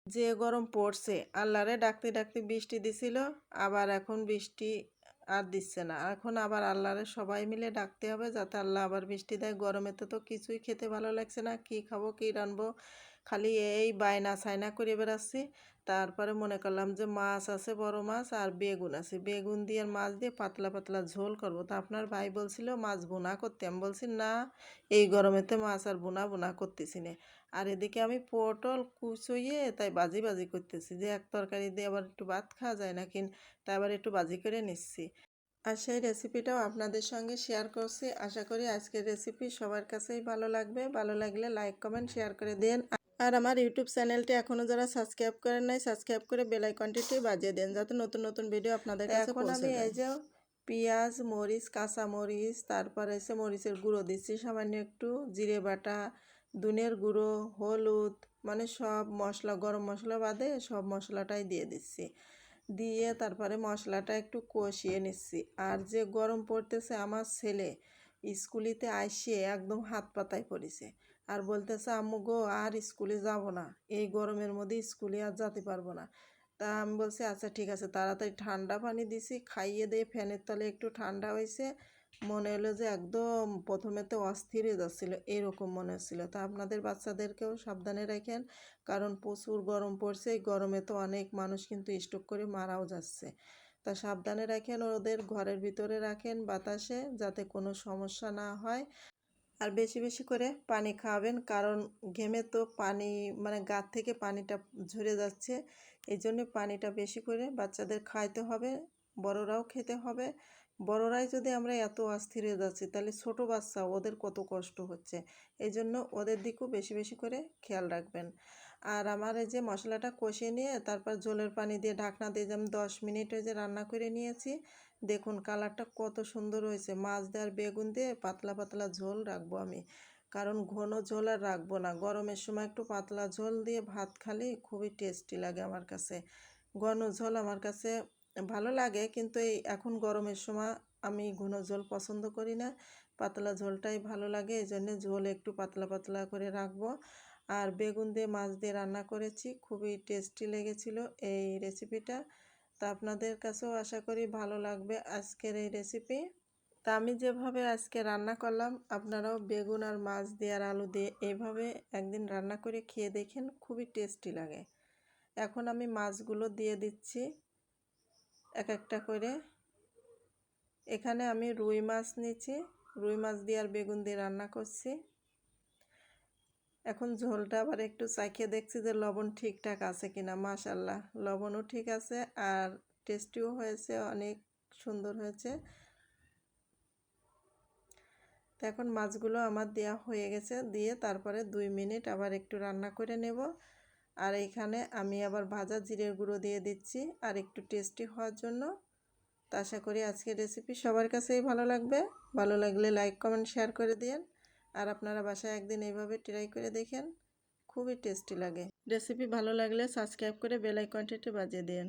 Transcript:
যে গরম পড়ছে, আল্লাহরে ডাকতে ডাকতে বৃষ্টি দিছিল, আবার এখন বৃষ্টি আর দিচ্ছে না। এখন আবার আল্লাহরে সবাই মিলে ডাকতে হবে যাতে আল্লাহ আবার বৃষ্টি দেয়। গরমেতে তো কিছুই খেতে ভালো লাগছে না, কি খাবো কি রানবো, খালি এই বায়না ছায়না করে বেড়াচ্ছি। তারপরে মনে করলাম যে মাছ আছে, বড় মাছ আর বেগুন আছে, বেগুন দিয়ে আর মাছ দিয়ে পাতলা পাতলা ঝোল করবো। তা আপনার ভাই বলছিল মাছ বোনা করতে, আমি বলছি না, এই গরমেতে মাছ আর বোনা বোনা করতেছি না। আর এদিকে আমি পটল কুচইয়ে তাই ভাজি ভাজি করতেছি, যে এক তরকারি দিয়ে আবার একটু ভাত খাওয়া যায় না তাই আবার একটু ভাজি করে নিচ্ছি। আর সেই রেসিপিটাও আপনাদের সঙ্গে শেয়ার করছি। আশা করি আজকের রেসিপি সবার কাছেই ভালো লাগবে। ভালো লাগলে লাইক কমেন্ট শেয়ার করে দিন। আর আমার ইউটিউব চ্যানেলটি এখনও যারা সাবস্ক্রাইব করেন নাই, সাবস্ক্রাইব করে বেল আইকনটি বাজিয়ে দেন যাতে নতুন নতুন ভিডিও আপনাদের কাছে পৌঁছে যায়। এখন আমি এই যে পেঁয়াজ, মরিচ, কাঁচা মরিচ, তারপরে এসে মরিচের গুঁড়ো দিচ্ছি সামান্য একটু, জিরে বাটা, ধনের গুঁড়ো, হলুদ, মানে সব মশলা, গরম মশলা বাদে সব মশলাটাই দিয়ে দিচ্ছি। দিয়ে তারপরে মশলাটা একটু কষিয়ে নিচ্ছি। আর যে গরম পড়তেছে, আমার ছেলে স্কুলিতে আইসে একদম হাত পাতায় পড়েছে আর বলতেছে আম্মু গো আর স্কুলে যাব না, এই গরমের মধ্যে স্কুলে আর যেতে পারবো না। তা আমি বলছি আচ্ছা ঠিক আছে, তাড়াতাড়ি ঠান্ডা পানি দিছি, খাইয়ে দিয়ে ফ্যানের তলে একটু ঠান্ডা হয়েছে। মনে হলো যে একদম প্রথমে তো অস্থির হয়ে যাচ্ছিল, এরকম মনে হচ্ছিল। তা আপনাদের বাচ্চাদেরকেও সাবধানে রাখেন, কারণ প্রচুর গরম পড়ছে। এই গরমে তো অনেক মানুষ কিন্তু স্ট্রোক করে মারাও যাচ্ছে। তা সাবধানে রাখেন, ওদের ঘরের ভিতরে রাখেন বাতাসে, যাতে কোনো সমস্যা না হয়। আর বেশি বেশি করে পানি খাওয়াবেন, কারণ ঘেমে তো পানি, মানে গা থেকে পানিটা ঝরে যাচ্ছে। এই জন্য পানিটা বেশি করে বাচ্চাদের খাইতে হবে, বড়রাও খেতে হবে। বড়রাই যদি আমরা এত অস্থির হয়ে যাচ্ছি, তাহলে ছোট বাচ্চা ওদের কত কষ্ট হচ্ছে। এই জন্য ওদের দিকেও বেশি বেশি করে খেয়াল রাখবেন। আর আমার এই যে মশলাটা কষিয়ে নিয়ে তারপর ঝোলের পানি দিয়ে ঢাকনা দিয়ে যেমন 10 মিনিট ওই যে রান্না করে নিয়েছি। দেখুন কালারটা কত সুন্দর হয়েছে। মাছ দেওয়ার বেগুন দিয়ে পাতলা পাতলা ঝোল রাখবো আমি, কারণ ঘন ঝোল আর রাখবো না। গরমের সময় একটু পাতলা ঝোল দিয়ে ভাত খালি খুবই টেস্টি লাগে আমার কাছে। ঘন ঝোল আমার কাছে ভালো লাগে, কিন্তু এই এখন গরমের সময় আমি ঘন ঝোল পছন্দ করি না, পাতলা ঝোলটাই ভালো লাগে। এই জন্যে ঝোল একটু পাতলা পাতলা করে রাখবো। আর বেগুন দিয়ে মাছ দিয়ে রান্না করেছি, খুবই টেস্টি লেগেছিল এই রেসিপিটা। তা আপনাদের কাছেও আশা করি ভালো লাগবে আজকের এই রেসিপি। তা আমি যেভাবে আজকে রান্না করলাম, আপনারাও বেগুন আর মাছ দিয়ে আর আলু দিয়ে এইভাবে একদিন রান্না করে খেয়ে দেখেন, খুবই টেস্টি লাগে। এখন আমি মাছগুলো দিয়ে দিচ্ছি এক একটা করে। এখানে আমি রুই মাছ নিয়েছি, রুই মাছ দিয়ে আর বেগুন দিয়ে রান্না করছি। এখন ঝোলটা আবার একটু চাখিয়ে দেখছি যে লবণ ঠিকঠাক আছে কিনা। মাশাআল্লাহ, লবণও ঠিক আছে আর টেস্টিও হয়েছে, অনেক সুন্দর হয়েছে। তো এখন মাছগুলো আমার দেওয়া হয়ে গেছে, দিয়ে তারপরে 2 মিনিট আবার একটু রান্না করে নেব। আর এখানে আমি আবার ভাজা জিরের গুঁড়ো দিয়ে দিচ্ছি আর একটু টেস্টি হওয়ার জন্য। তো আশা করি আজকের রেসিপি সবার কাছেই ভালো লাগবে। ভালো লাগলে লাইক কমেন্ট শেয়ার করে দিন। আর আপনারা বাসায় একদিন এইভাবে ট্রাই করে দেখেন, খুবই টেস্টি লাগে। রেসিপি ভালো লাগলে সাবস্ক্রাইব করে বেল আইকনটি বাজিয়ে দিন।